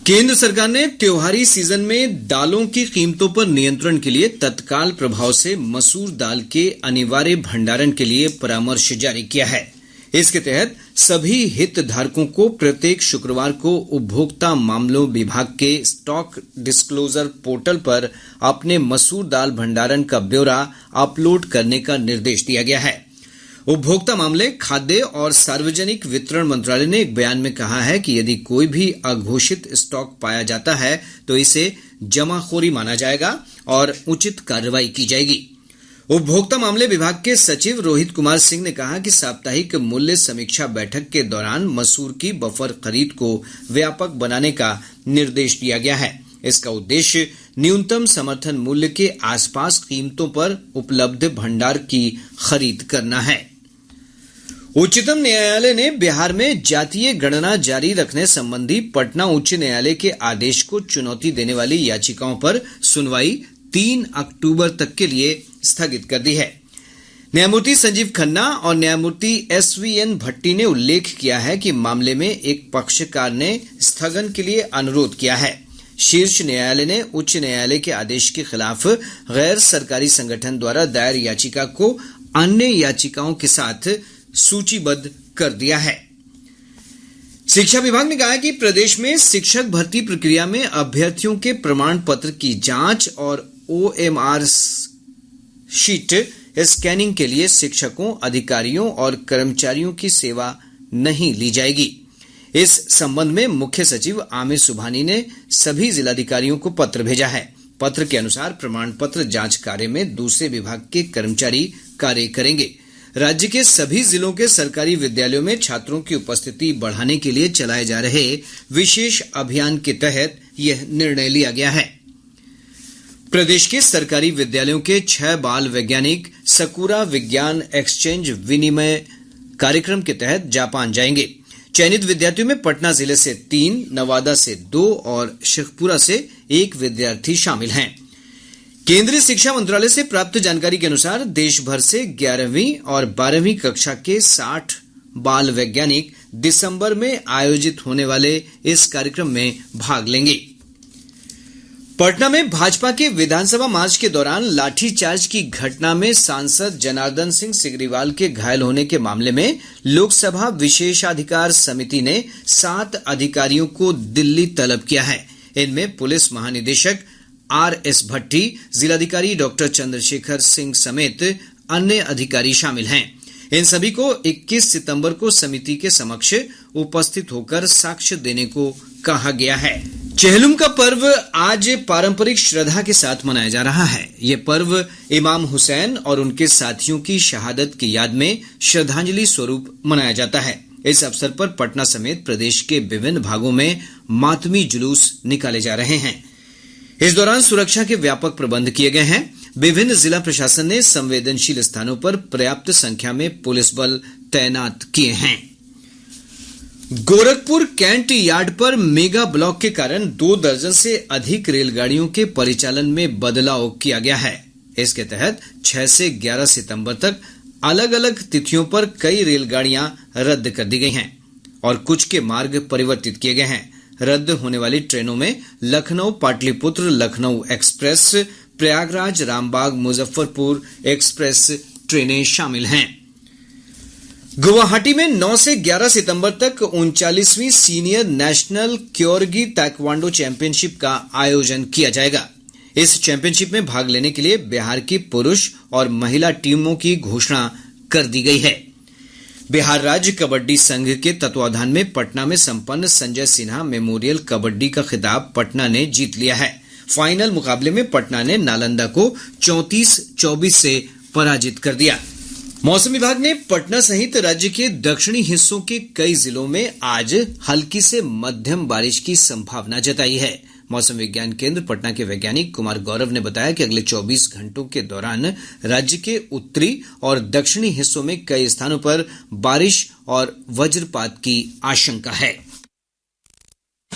केंद्र सरकार ने त्योहारी सीजन में दालों की कीमतों पर नियंत्रण के लिए तत्काल प्रभाव से मसूर दाल के अनिवार्य भंडारण के लिए परामर्श जारी किया है। इसके तहत सभी हितधारकों को प्रत्येक शुक्रवार को उपभोक्ता मामलों विभाग के स्टॉक डिस्क्लोजर पोर्टल पर अपने मसूर दाल भंडारण का ब्यौरा अपलोड करने का निर्देश दिया गया है। उपभोक्ता मामले, खाद्य और सार्वजनिक वितरण मंत्रालय ने एक बयान में कहा है कि यदि कोई भी अघोषित स्टॉक पाया जाता है तो इसे जमाखोरी माना जाएगा और उचित कार्रवाई की जाएगी। उपभोक्ता मामले विभाग के सचिव रोहित कुमार सिंह ने कहा कि साप्ताहिक मूल्य समीक्षा बैठक के दौरान मसूर की बफर खरीद को व्यापक बनाने का निर्देश दिया गया है। इसका उद्देश्य न्यूनतम समर्थन मूल्य के आसपास कीमतों पर उपलब्ध भंडार की खरीद करना है। उच्चतम न्यायालय ने बिहार में जातीय गणना जारी रखने संबंधी पटना उच्च न्यायालय के आदेश को चुनौती देने वाली याचिकाओं पर सुनवाई 3 अक्टूबर तक के लिए स्थगित कर दी है। न्यायमूर्ति संजीव खन्ना और न्यायमूर्ति SVN भट्टी ने उल्लेख किया है कि मामले में एक पक्षकार ने स्थगन के लिए अनुरोध किया है। शीर्ष न्यायालय ने उच्च न्यायालय के आदेश के खिलाफ गैर सरकारी संगठन द्वारा दायर याचिका को अन्य याचिकाओं के साथ सूचीबद्ध कर दिया है। शिक्षा विभाग ने कहा है कि प्रदेश में शिक्षक भर्ती प्रक्रिया में अभ्यर्थियों के प्रमाण पत्र की जांच और OMR शीट स्कैनिंग के लिए शिक्षकों, अधिकारियों और कर्मचारियों की सेवा नहीं ली जाएगी। इस संबंध में मुख्य सचिव आमिर सुबहानी ने सभी जिलाधिकारियों को पत्र भेजा है। पत्र के अनुसार प्रमाण पत्र जांच कार्य में दूसरे विभाग के कर्मचारी कार्य करेंगे। राज्य के सभी जिलों के सरकारी विद्यालयों में छात्रों की उपस्थिति बढ़ाने के लिए चलाए जा रहे विशेष अभियान के तहत यह निर्णय लिया गया है। प्रदेश के सरकारी विद्यालयों के 6 बाल वैज्ञानिक सकुरा विज्ञान एक्सचेंज विनिमय कार्यक्रम के तहत जापान जाएंगे। चयनित विद्यार्थियों में पटना जिले से 3, नवादा से 2 और शेखपुरा से 1 विद्यार्थी शामिल हैं। केंद्रीय शिक्षा मंत्रालय से प्राप्त जानकारी के अनुसार देश भर से 11वीं और 12वीं कक्षा के 60 बाल वैज्ञानिक दिसंबर में आयोजित होने वाले इस कार्यक्रम में भाग लेंगे। पटना में भाजपा के विधानसभा मार्च के दौरान लाठीचार्ज की घटना में सांसद जनार्दन सिंह सिग्रीवाल के घायल होने के मामले में लोकसभा विशेषाधिकार समिति ने 7 अधिकारियों को दिल्ली तलब किया है। इनमें पुलिस महानिदेशक RS भट्टी, जिलाधिकारी डॉक्टर चंद्रशेखर सिंह समेत अन्य अधिकारी शामिल हैं। इन सभी को 21 सितंबर को समिति के समक्ष उपस्थित होकर साक्ष्य देने को कहा गया है। चेहलुम का पर्व आज पारंपरिक श्रद्धा के साथ मनाया जा रहा है। ये पर्व इमाम हुसैन और उनके साथियों की शहादत की याद में श्रद्धांजलि स्वरूप मनाया जाता है। इस अवसर पर पटना समेत प्रदेश के विभिन्न भागों में मातमी जुलूस निकाले जा रहे हैं। इस दौरान सुरक्षा के व्यापक प्रबंध किए गए हैं। विभिन्न जिला प्रशासन ने संवेदनशील स्थानों पर पर्याप्त संख्या में पुलिस बल तैनात किए हैं। गोरखपुर कैंट यार्ड पर मेगा ब्लॉक के कारण 2 दर्जन से अधिक रेलगाड़ियों के परिचालन में बदलाव किया गया है। इसके तहत 6 से 11 सितंबर तक अलग अलग तिथियों पर कई रेलगाड़ियां रद्द कर दी गई हैं और कुछ के मार्ग परिवर्तित किए गए हैं। रद्द होने वाली ट्रेनों में लखनऊ पाटलिपुत्र लखनऊ एक्सप्रेस, प्रयागराज रामबाग मुजफ्फरपुर एक्सप्रेस ट्रेनें शामिल हैं। गुवाहाटी में 9 से 11 सितंबर तक 39वीं सीनियर नेशनल क्योरगी ताइक्वांडो चैंपियनशिप का आयोजन किया जाएगा। इस चैंपियनशिप में भाग लेने के लिए बिहार की पुरुष और महिला टीमों की घोषणा कर दी गई है। बिहार राज्य कबड्डी संघ के तत्वाधान में पटना में संपन्न संजय सिन्हा मेमोरियल कबड्डी का खिताब पटना ने जीत लिया है। फाइनल मुकाबले में पटना ने नालंदा को 34-24 से पराजित कर दिया। मौसम विभाग ने पटना सहित राज्य के दक्षिणी हिस्सों के कई जिलों में आज हल्की से मध्यम बारिश की संभावना जताई है। मौसम विज्ञान केंद्र पटना के वैज्ञानिक कुमार गौरव ने बताया कि अगले 24 घंटों के दौरान राज्य के उत्तरी और दक्षिणी हिस्सों में कई स्थानों पर बारिश और वज्रपात की आशंका है।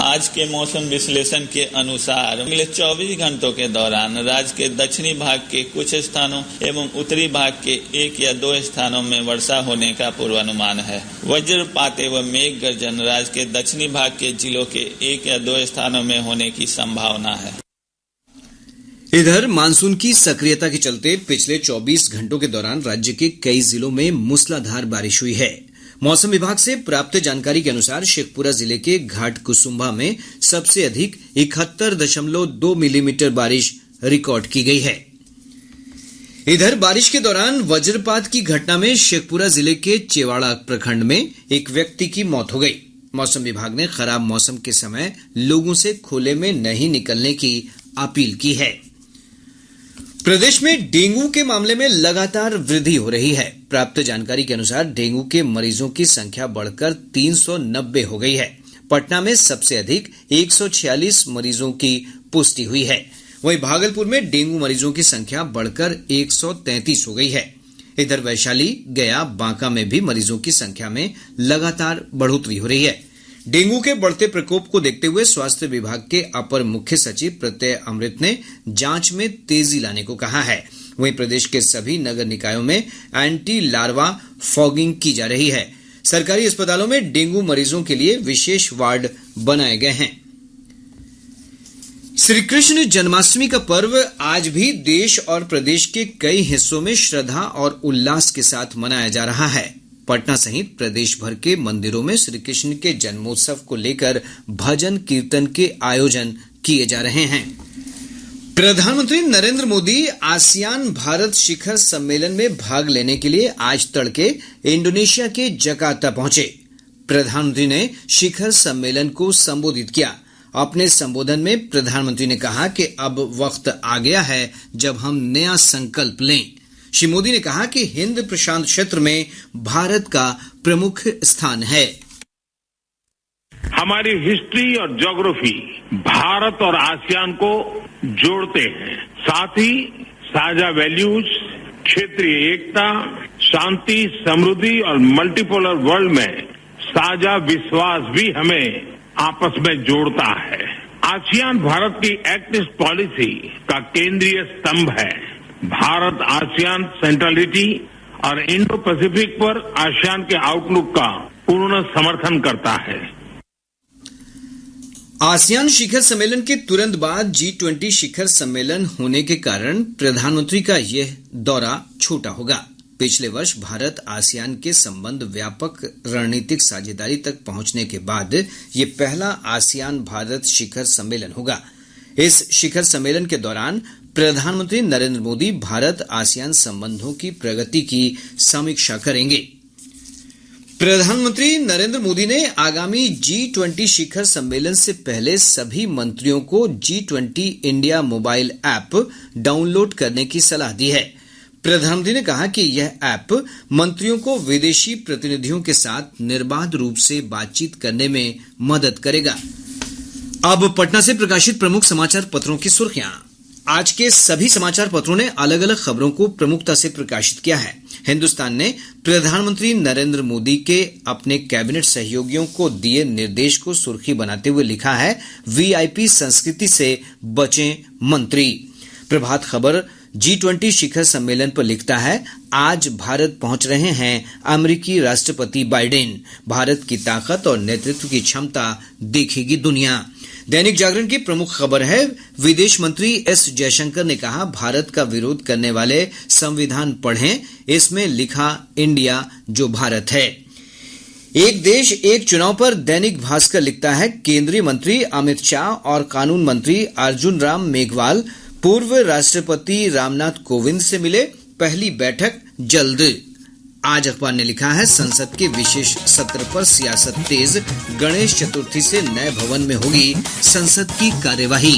आज के मौसम विश्लेषण के अनुसार अगले 24 घंटों के दौरान राज्य के दक्षिणी भाग के कुछ स्थानों एवं उत्तरी भाग के 1 या 2 स्थानों में वर्षा होने का पूर्वानुमान है। वज्रपात एवं मेघ गर्जन राज्य के दक्षिणी भाग के जिलों के 1 या 2 स्थानों में होने की संभावना है। इधर मानसून की सक्रियता के चलते पिछले 24 घंटों के दौरान राज्य के कई जिलों में मूसलाधार बारिश हुई है। मौसम विभाग से प्राप्त जानकारी के अनुसार शेखपुरा जिले के घाटकुसुम्भा में सबसे अधिक 71.2 मिलीमीटर बारिश रिकॉर्ड की गई है। इधर बारिश के दौरान वज्रपात की घटना में शेखपुरा जिले के चेवाड़ा प्रखंड में एक व्यक्ति की मौत हो गई। मौसम विभाग ने खराब मौसम के समय लोगों से खुले में नहीं निकलने की अपील की है। प्रदेश में डेंगू के मामले में लगातार वृद्धि हो रही है। प्राप्त जानकारी के अनुसार डेंगू के मरीजों की संख्या बढ़कर 390 हो गई है। पटना में सबसे अधिक 146 मरीजों की पुष्टि हुई है। वहीं भागलपुर में डेंगू मरीजों की संख्या बढ़कर 133 हो गई है। इधर वैशाली, गया, बांका में भी मरीजों की संख्या में लगातार बढ़ोतरी हो रही है। डेंगू के बढ़ते प्रकोप को देखते हुए स्वास्थ्य विभाग के अपर मुख्य सचिव प्रत्यय अमृत ने जांच में तेजी लाने को कहा है। वहीं प्रदेश के सभी नगर निकायों में एंटी लार्वा फॉगिंग की जा रही है। सरकारी अस्पतालों में डेंगू मरीजों के लिए विशेष वार्ड बनाए गए हैं। श्री कृष्ण जन्माष्टमी का पर्व आज भी देश और प्रदेश के कई हिस्सों में श्रद्धा और उल्लास के साथ मनाया जा रहा है। पटना सहित प्रदेश भर के मंदिरों में श्री कृष्ण के जन्मोत्सव को लेकर भजन कीर्तन के आयोजन किए जा रहे हैं। प्रधानमंत्री नरेंद्र मोदी आसियान भारत शिखर सम्मेलन में भाग लेने के लिए आज तड़के इंडोनेशिया के जकार्ता पहुंचे। प्रधानमंत्री ने शिखर सम्मेलन को संबोधित किया। अपने संबोधन में प्रधानमंत्री ने कहा कि अब वक्त आ गया है जब हम नया संकल्प लें। श्री मोदी ने कहा कि हिंद प्रशांत क्षेत्र में भारत का प्रमुख स्थान है। हमारी हिस्ट्री और ज्योग्राफी भारत और आसियान को जोड़ते हैं। साथ ही साझा वैल्यूज, क्षेत्रीय एकता, शांति, समृद्धि और मल्टीपोलर वर्ल्ड में साझा विश्वास भी हमें आपस में जोड़ता है। आसियान भारत की एक्ट ईस्ट पॉलिसी का केंद्रीय स्तंभ है। भारत आसियान सेंट्रलिटी और इंडो पैसिफिक पर आसियान के आउटलुक का पूर्ण समर्थन करता है। आसियान शिखर सम्मेलन के तुरंत बाद G20 शिखर सम्मेलन होने के कारण प्रधानमंत्री का यह दौरा छोटा होगा। पिछले वर्ष भारत आसियान के संबंध व्यापक रणनीतिक साझेदारी तक पहुंचने के बाद ये पहला आसियान भारत शिखर सम्मेलन होगा। इस शिखर सम्मेलन के दौरान प्रधानमंत्री नरेंद्र मोदी भारत आसियान संबंधों की प्रगति की समीक्षा करेंगे। प्रधानमंत्री नरेंद्र मोदी ने आगामी G20 शिखर सम्मेलन से पहले सभी मंत्रियों को G20 India mobile app download करने की सलाह दी है। प्रधानमंत्री ने कहा कि यह ऐप मंत्रियों को विदेशी प्रतिनिधियों के साथ निर्बाध रूप से बातचीत करने में मदद करेगा। अब पटना से प्रकाशित प्रमुख समाचार पत्रों की सुर्खियां। आज के सभी समाचार पत्रों ने अलग अलग खबरों को प्रमुखता से प्रकाशित किया है। हिंदुस्तान ने प्रधानमंत्री नरेंद्र मोदी के अपने कैबिनेट सहयोगियों को दिए निर्देश को सुर्खी बनाते हुए लिखा है, वीआईपी संस्कृति से बचें मंत्री। प्रभात खबर G20 शिखर सम्मेलन पर लिखता है, आज भारत पहुंच रहे हैं अमेरिकी राष्ट्रपति बाइडेन। भारत की ताकत और नेतृत्व की क्षमता देखेगी दुनिया। दैनिक जागरण की प्रमुख खबर है, विदेश मंत्री एस जयशंकर ने कहा, भारत का विरोध करने वाले संविधान पढ़ें, इसमें लिखा इंडिया जो भारत है। एक देश एक चुनाव पर दैनिक भास्कर लिखता है, केंद्रीय मंत्री अमित शाह और कानून मंत्री अर्जुन राम मेघवाल पूर्व राष्ट्रपति रामनाथ कोविंद से मिले, पहली बैठक जल्द। आज अखबार ने लिखा है, संसद के विशेष सत्र पर सियासत तेज, गणेश चतुर्थी से नए भवन में होगी संसद की कार्यवाही।